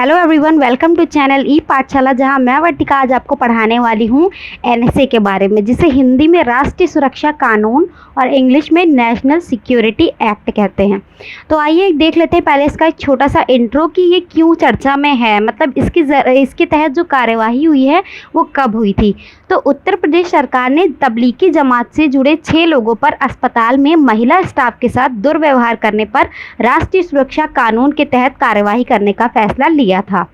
Hello everyone, welcome to channel E Pathshala, जहां मैं वर्तिका आज आपको पढ़ाने वाली हूं एनएसए के बारे में, जिसे हिंदी में राष्ट्रीय सुरक्षा कानून और इंग्लिश में नेशनल सिक्योरिटी एक्ट कहते हैं। तो आइए देख लेते हैं पहले इसका एक छोटा सा इंट्रो कि ये क्यों चर्चा में है, मतलब इसके तहत जो कार्यवाही हुई है वो कब हुई थी। तो उत्तर प्रदेश सरकार ने तबलीगी जमात से जुड़े 6 लोगों पर अस्पताल में महिला स्टाफ के साथ दुर्व्यवहार करने पर राष्ट्रीय सुरक्षा कानून के तहत कार्यवाही करने का फैसला लिया था।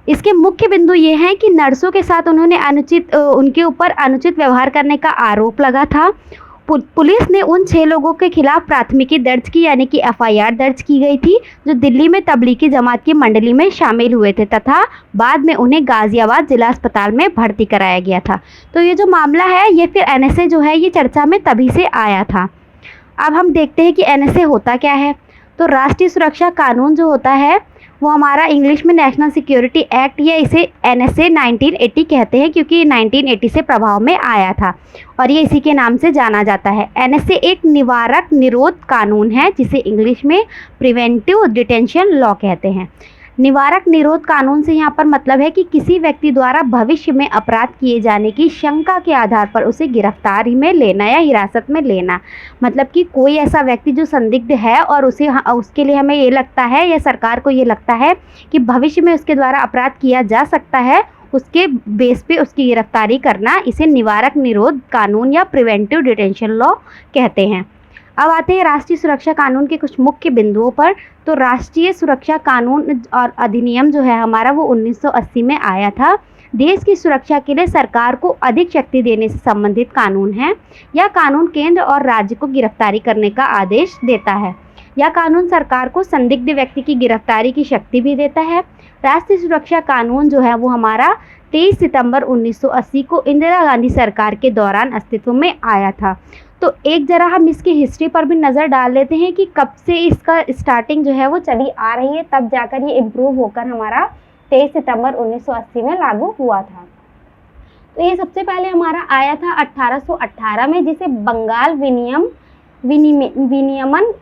इसके मुख्य बिंदु ये हैं कि नर्सों के साथ उनके ऊपर अनुचित व्यवहार करने का आरोप लगा था। पुलिस ने उन 6 लोगों के खिलाफ प्राथमिकी दर्ज की, यानी कि एफआईआर दर्ज की गई थी, जो दिल्ली में तबलीगी जमात की मंडली में शामिल हुए थे तथा बाद में उन्हें गाजियाबाद जिला अस्पताल में भर्ती कराया गया था। तो ये जो मामला है ये फिर एनएसए जो है ये चर्चा में तभी से आया था। अब हम देखते हैं कि एनएसए होता क्या है। तो राष्ट्रीय सुरक्षा कानून जो होता है वो हमारा इंग्लिश में नेशनल सिक्योरिटी एक्ट, या इसे एनएसए 1980 कहते हैं क्योंकि 1980 से प्रभाव में आया था और ये इसी के नाम से जाना जाता है। एनएसए एक निवारक निरोध कानून है जिसे इंग्लिश में प्रिवेंटिव डिटेंशन लॉ कहते हैं। निवारक निरोध कानून से यहाँ पर मतलब है कि किसी व्यक्ति द्वारा भविष्य में अपराध किए जाने की शंका के आधार पर उसे गिरफ्तारी में लेना या हिरासत में लेना। मतलब कि कोई ऐसा व्यक्ति जो संदिग्ध है और उसके लिए हमें ये लगता है या सरकार को ये लगता है कि भविष्य में उसके द्वारा अपराध किया जा सकता है, उसके बेस पे उसकी गिरफ्तारी करना, इसे निवारक निरोध कानून या प्रिवेंटिव डिटेंशन लॉ कहते हैं। अब आते हैं राष्ट्रीय सुरक्षा कानून के कुछ मुख्य बिंदुओं पर। तो राष्ट्रीय सुरक्षा कानून और अधिनियम जो है हमारा वो 1980 में आया था। देश की सुरक्षा के लिए सरकार को अधिक शक्ति देने से संबंधित कानून है। यह कानून केंद्र और राज्य को गिरफ्तारी करने का आदेश देता है। यह कानून सरकार को संदिग्ध व्यक्ति की गिरफ्तारी की शक्ति भी देता है। राष्ट्रीय सुरक्षा कानून जो है वो हमारा 23 सितंबर 1980 को इंदिरा गांधी सरकार के दौरान अस्तित्व में आया था। तो एक जरा हम इसकी हिस्ट्री पर भी नज़र डाल लेते हैं कि कब से इसका स्टार्टिंग जो है वो चली आ रही है, तब जाकर ये इम्प्रूव होकर हमारा 23 सितंबर 1980 में लागू हुआ था। तो ये सबसे पहले हमारा आया था 1818 में, जिसे बंगाल विनियमन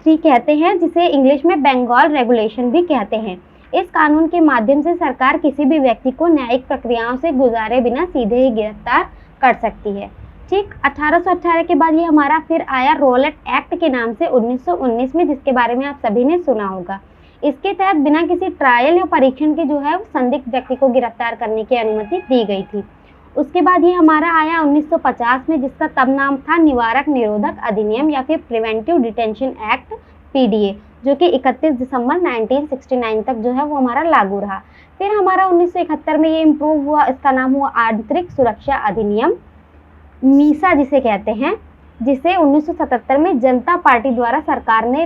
3 कहते हैं, जिसे इंग्लिश में बंगाल रेगुलेशन भी कहते हैं। इस कानून के माध्यम से सरकार किसी भी व्यक्ति को न्यायिक प्रक्रियाओं से गुजारे बिना सीधे ही गिरफ्तार कर सकती है। ठीक 1818 के बाद ये हमारा फिर आया रोलेट एक्ट के नाम से 1919 में, जिसके बारे में आप सभी ने सुना होगा। इसके तहत बिना किसी ट्रायल या परीक्षण के जो है संदिग्ध व्यक्ति को गिरफ्तार करने की अनुमति दी गई थी। उसके बाद ये हमारा आया 1950 में, जिसका तब नाम था निवारक निरोधक अधिनियम या फिर प्रिवेंटिव डिटेंशन एक्ट पीडीए, जो कि 31 दिसंबर 1969 तक जो है वो हमारा लागू रहा। फिर हमारा 1971 में ये इम्प्रूव हुआ, इसका नाम हुआ आंतरिक सुरक्षा अधिनियम मीसा जिसे कहते हैं, जिसे 1977 में जनता पार्टी द्वारा सरकार ने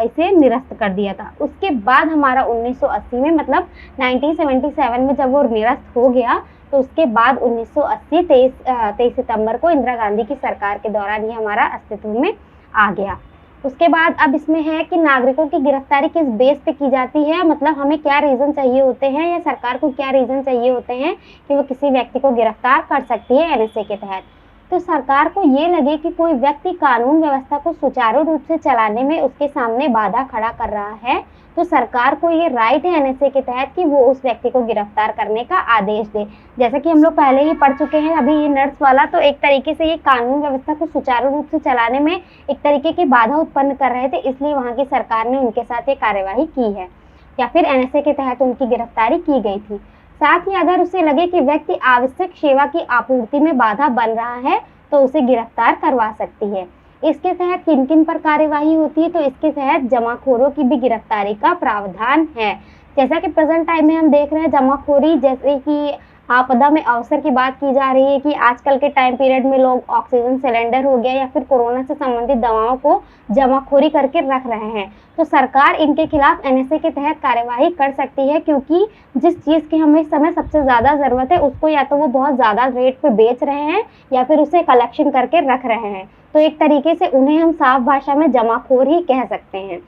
इसे निरस्त कर दिया था। उसके बाद हमारा 1980 में, मतलब 1977 में जब वो निरस्त हो गया, तो उसके बाद 1980 23 सितंबर को इंदिरा गांधी की सरकार के दौरान ये हमारा अस्तित्व में आ गया। उसके बाद अब इसमें है कि नागरिकों की गिरफ्तारी किस बेस पे की जाती है, मतलब हमें क्या रीज़न चाहिए होते हैं या सरकार को क्या रीज़न चाहिए होते हैं कि वो किसी व्यक्ति को गिरफ्तार कर सकती है एनएसए के तहत। तो सरकार को ये लगे कि कोई व्यक्ति कानून व्यवस्था को सुचारू रूप से चलाने में उसके सामने बाधा खड़ा कर रहा है, तो सरकार को ये राइट है एनएसए के तहत कि वो उस व्यक्ति को गिरफ्तार करने का आदेश दे। जैसा कि हम लोग पहले ही पढ़ चुके हैं अभी ये नर्स वाला, तो एक तरीके से ये कानून व्यवस्था को सुचारू रूप से चलाने में एक तरीके की बाधा उत्पन्न कर रहे थे, इसलिए वहाँ की सरकार ने उनके साथ ये कार्यवाही की है या फिर एनएसए के तहत उनकी गिरफ्तारी की गई थी। साथ ही अगर उसे लगे कि व्यक्ति आवश्यक सेवा की आपूर्ति में बाधा बन रहा है तो उसे गिरफ्तार करवा सकती है। इसके तहत किन किन पर कार्यवाही होती है, तो इसके तहत जमाखोरों की भी गिरफ्तारी का प्रावधान है। जैसा कि प्रेजेंट टाइम में हम देख रहे हैं जमाखोरी, जैसे कि आपदा में अवसर की बात की जा रही है कि आजकल के टाइम पीरियड में लोग ऑक्सीजन सिलेंडर हो गया या फिर कोरोना से संबंधित दवाओं को जमाखोरी करके रख रहे हैं, तो सरकार इनके खिलाफ एनएसए के तहत कार्यवाही कर सकती है, क्योंकि जिस चीज़ की हमें इस समय सबसे ज़्यादा ज़रूरत है उसको या तो वो बहुत ज़्यादा रेट पे बेच रहे हैं या फिर उसे कलेक्शन करके रख रहे हैं। तो एक तरीके से उन्हें हम साफ भाषा में जमाखोर ही कह सकते हैं।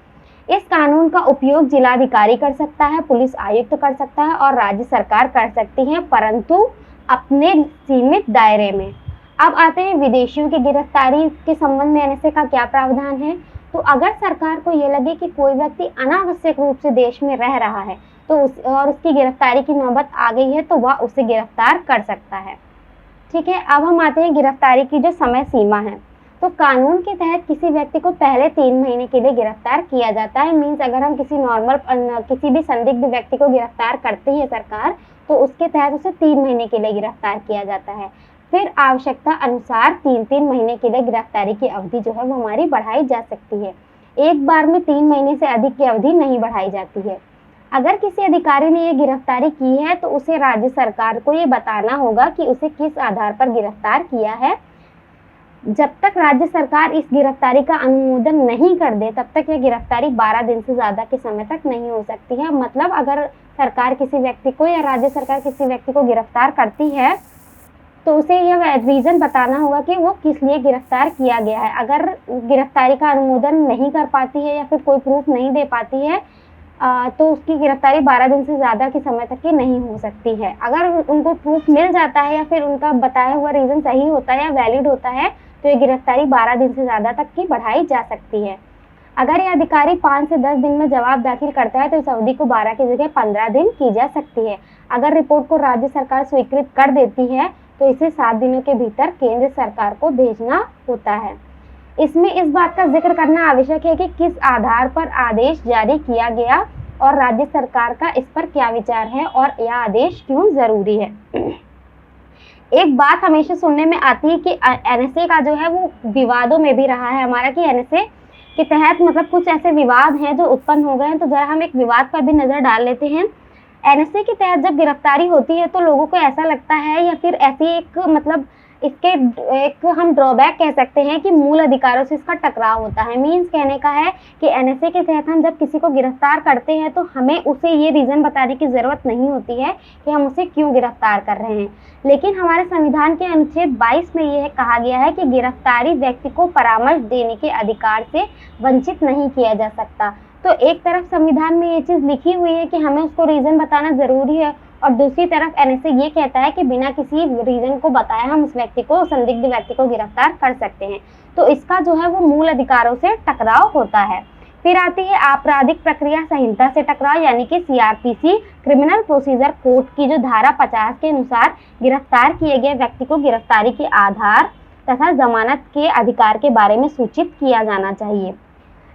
इस कानून का उपयोग जिलाधिकारी कर सकता है, पुलिस आयुक्त कर सकता है और राज्य सरकार कर सकती है, परंतु अपने सीमित दायरे में। अब आते हैं विदेशियों की गिरफ्तारी के संबंध में एनएसए का क्या प्रावधान है। तो अगर सरकार को ये लगे कि कोई व्यक्ति अनावश्यक रूप से देश में रह रहा है, तो और उसकी गिरफ्तारी की नौबत आ गई है तो वह उसे गिरफ्तार कर सकता है। ठीक है, अब हम आते हैं गिरफ्तारी की जो समय सीमा है। तो कानून के तहत किसी व्यक्ति को पहले 3 महीने के लिए गिरफ्तार किया जाता है। मीन्स अगर हम किसी भी संदिग्ध व्यक्ति को गिरफ्तार करती है सरकार, तो उसके तहत उसे 3 महीने के लिए गिरफ्तार किया जाता है। फिर आवश्यकता अनुसार 3-3 महीने के लिए गिरफ्तारी की अवधि जो है वो हमारी बढ़ाई जा सकती है। एक बार में 3 महीने से अधिक की अवधि नहीं बढ़ाई जाती है। अगर किसी अधिकारी ने ये गिरफ्तारी की है तो उसे राज्य सरकार को ये बताना होगा कि उसे किस आधार पर गिरफ्तार किया है। जब तक राज्य सरकार इस गिरफ्तारी का अनुमोदन नहीं कर दे तब तक यह गिरफ्तारी 12 दिन से ज़्यादा के समय तक नहीं हो सकती है। मतलब अगर सरकार किसी व्यक्ति को या राज्य सरकार किसी व्यक्ति को गिरफ्तार करती है तो उसे यह रीज़न बताना होगा कि वो किस लिए गिरफ्तार किया गया है। अगर गिरफ्तारी का अनुमोदन नहीं कर पाती है या फिर कोई प्रूफ नहीं दे पाती है तो उसकी गिरफ्तारी 12 दिन से ज़्यादा के समय तक की नहीं हो सकती है। अगर उनको प्रूफ मिल जाता है या फिर उनका बताया हुआ रीज़न सही होता है या वैलिड होता है तो ये गिरफ्तारी 12 दिन से ज़्यादा तक की बढ़ाई जा सकती है। अगर ये अधिकारी 5 से 10 दिन में जवाब दाखिल करता है तो इस अवधि को 12 की जगह 15 दिन की जा सकती है। अगर रिपोर्ट को राज्य सरकार स्वीकृत कर देती है तो इसे 7 दिनों के भीतर केंद्र सरकार को भेजना होता है। इसमें इस बात का जिक्र करना आवश्यक है कि किस आधार पर आदेश जारी किया गया और राज्य सरकार का इस पर क्या विचार है और यह आदेश क्यों जरूरी है। एक बात हमेशा सुनने में आती है कि एनएसए का जो है वो विवादों में भी रहा है हमारा, कि एनएसए के तहत मतलब कुछ ऐसे विवाद हैं जो उत्पन्न हो गए हैं। तो जरा हम एक विवाद पर भी नजर डाल लेते हैं। एनएसए के तहत जब गिरफ्तारी होती है तो लोगों को ऐसा लगता है या फिर ऐसी एक मतलब इसके एक हम ड्रॉबैक कह सकते हैं कि मूल अधिकारों से इसका टकराव होता है। मीन्स कहने का है कि एनएसए के तहत हम जब किसी को गिरफ्तार करते हैं तो हमें उसे ये रीज़न बताने की ज़रूरत नहीं होती है कि हम उसे क्यों गिरफ्तार कर रहे हैं। लेकिन हमारे संविधान के अनुच्छेद 22 में यह कहा गया है कि गिरफ्तारी व्यक्ति को परामर्श देने के अधिकार से वंचित नहीं किया जा सकता। तो एक तरफ संविधान में ये चीज़ लिखी हुई है कि हमें उसको रीज़न बताना ज़रूरी है और दूसरी तरफ एनएसए ये कहता है कि बिना किसी रीज़न को बताए हम उस व्यक्ति को, संदिग्ध व्यक्ति को गिरफ्तार कर सकते हैं। तो इसका जो है वो मूल अधिकारों से टकराव होता है। फिर आती है आपराधिक प्रक्रिया संहिता से टकराव, यानी कि सीआरपीसी क्रिमिनल प्रोसीजर कोड की जो धारा 50 के अनुसार गिरफ्तार किए गए व्यक्ति को गिरफ्तारी के आधार तथा जमानत के अधिकार के बारे में सूचित किया जाना चाहिए।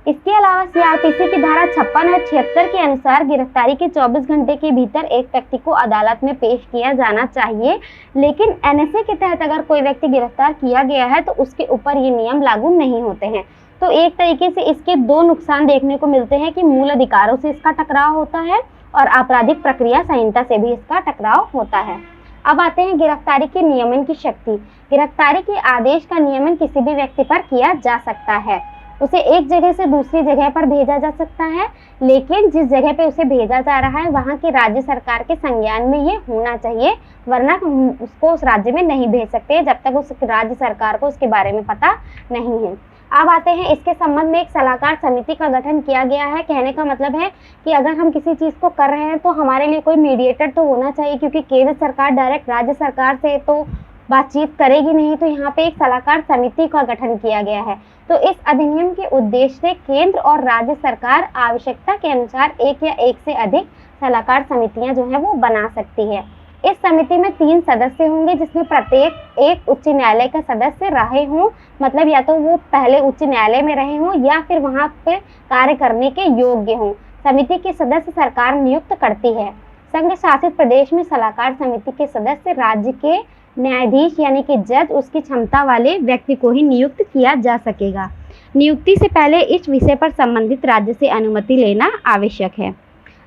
इसके अलावा सीआरपीसी की धारा 56 और 76 के अनुसार गिरफ्तारी के 24 घंटे के भीतर एक व्यक्ति को अदालत में पेश किया जाना चाहिए। लेकिन एनएसए के तहत अगर कोई व्यक्ति गिरफ्तार किया गया है तो उसके ऊपर ये नियम लागू नहीं होते हैं। तो एक तरीके से इसके दो नुकसान देखने को मिलते हैं कि मूल अधिकारों से इसका टकराव होता है और आपराधिक प्रक्रिया संहिता से भी इसका टकराव होता है। अब आते हैं गिरफ्तारी के नियमन की शक्ति। गिरफ्तारी के आदेश का नियमन किसी भी व्यक्ति पर किया जा सकता है। उसे एक जगह से दूसरी जगह पर भेजा जा सकता है, लेकिन जिस जगह पे उसे भेजा जा रहा है वहाँ की राज्य सरकार के संज्ञान में ये होना चाहिए, वरना उसको उस राज्य में नहीं भेज सकते जब तक उस राज्य सरकार को उसके बारे में पता नहीं है। अब आते हैं इसके संबंध में एक सलाहकार समिति का गठन किया गया है। कहने का मतलब है कि अगर हम किसी चीज़ को कर रहे हैं तो हमारे लिए कोई मीडिएटर तो होना चाहिए, क्योंकि केंद्र सरकार डायरेक्ट राज्य सरकार से तो बातचीत करेगी नहीं। तो यहाँ पे एक सलाहकार समिति का गठन किया गया है। तो इस अधिनियम के उद्देश्य से केंद्र और राज्य सरकार आवश्यकता के अनुसार एक या एक से अधिक सलाहकार समितियां जो है वो बना सकती है। इस समिति में 3 सदस्य होंगे, जिसमें प्रत्येक एक उच्च न्यायालय का सदस्य रहे हों, मतलब या तो वो पहले उच्च न्यायालय में रहे हों या फिर वहाँ पे कार्य करने के योग्य हों। समिति के सदस्य सरकार नियुक्त करती है। संघ शासित प्रदेश में सलाहकार समिति के सदस्य राज्य के न्यायाधीश यानी कि जज, उसकी क्षमता वाले व्यक्ति को ही नियुक्त किया जा सकेगा। नियुक्ति से पहले इस विषय पर संबंधित राज्य से अनुमति लेना आवश्यक है।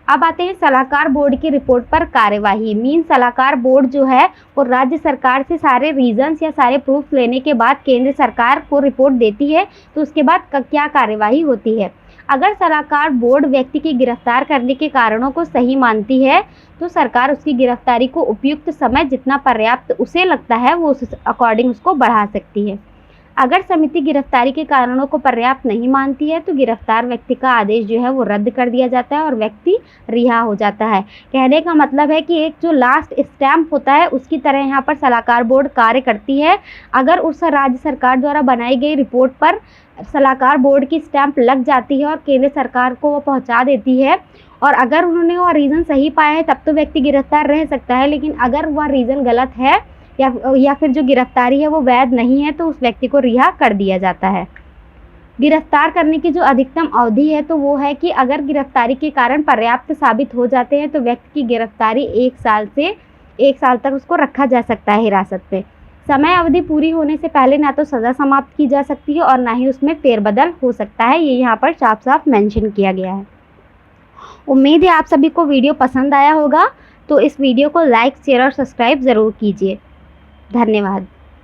अब आते हैं सलाहकार बोर्ड की रिपोर्ट पर कार्यवाही। मीन सलाहकार बोर्ड जो है वो राज्य सरकार से सारे रीजंस या सारे प्रूफ लेने के बाद केंद्र सरकार को रिपोर्ट देती है। तो उसके बाद क्या कार्यवाही होती है। अगर सलाहकार बोर्ड व्यक्ति की गिरफ्तार करने के कारणों को सही मानती है तो सरकार उसकी गिरफ्तारी को उपयुक्त समय जितना पर्याप्त उसे लगता है वो उस अकॉर्डिंग उसको बढ़ा सकती है। अगर समिति गिरफ्तारी के कारणों को पर्याप्त नहीं मानती है तो गिरफ्तार व्यक्ति का आदेश जो है वो रद्द कर दिया जाता है और व्यक्ति रिहा हो जाता है। कहने का मतलब है कि एक जो लास्ट स्टैम्प होता है उसकी तरह यहाँ पर सलाहकार बोर्ड कार्य करती है। अगर उस राज्य सरकार द्वारा बनाई गई रिपोर्ट पर सलाहकार बोर्ड की स्टैंप लग जाती है और केंद्र सरकार को वो पहुँचा देती है और अगर उन्होंने वह रीज़न सही पाया है तब तो व्यक्ति गिरफ्तार रह सकता है, लेकिन अगर वह रीज़न गलत है या फिर जो गिरफ्तारी है वो वैध नहीं है तो उस व्यक्ति को रिहा कर दिया जाता है। गिरफ्तार करने की जो अधिकतम अवधि है तो वो है कि अगर गिरफ्तारी के कारण पर्याप्त साबित हो जाते हैं तो व्यक्ति की गिरफ्तारी 1 साल तक उसको रखा जा सकता है हिरासत में। समय अवधि पूरी होने से पहले ना तो सज़ा समाप्त की जा सकती है और ना ही उसमें फेरबदल हो सकता है, ये यहाँ पर साफ-साफ मेंशन किया गया है। उम्मीद है आप सभी को वीडियो पसंद आया होगा, तो इस वीडियो को लाइक, शेयर और सब्सक्राइब ज़रूर कीजिए। धन्यवाद।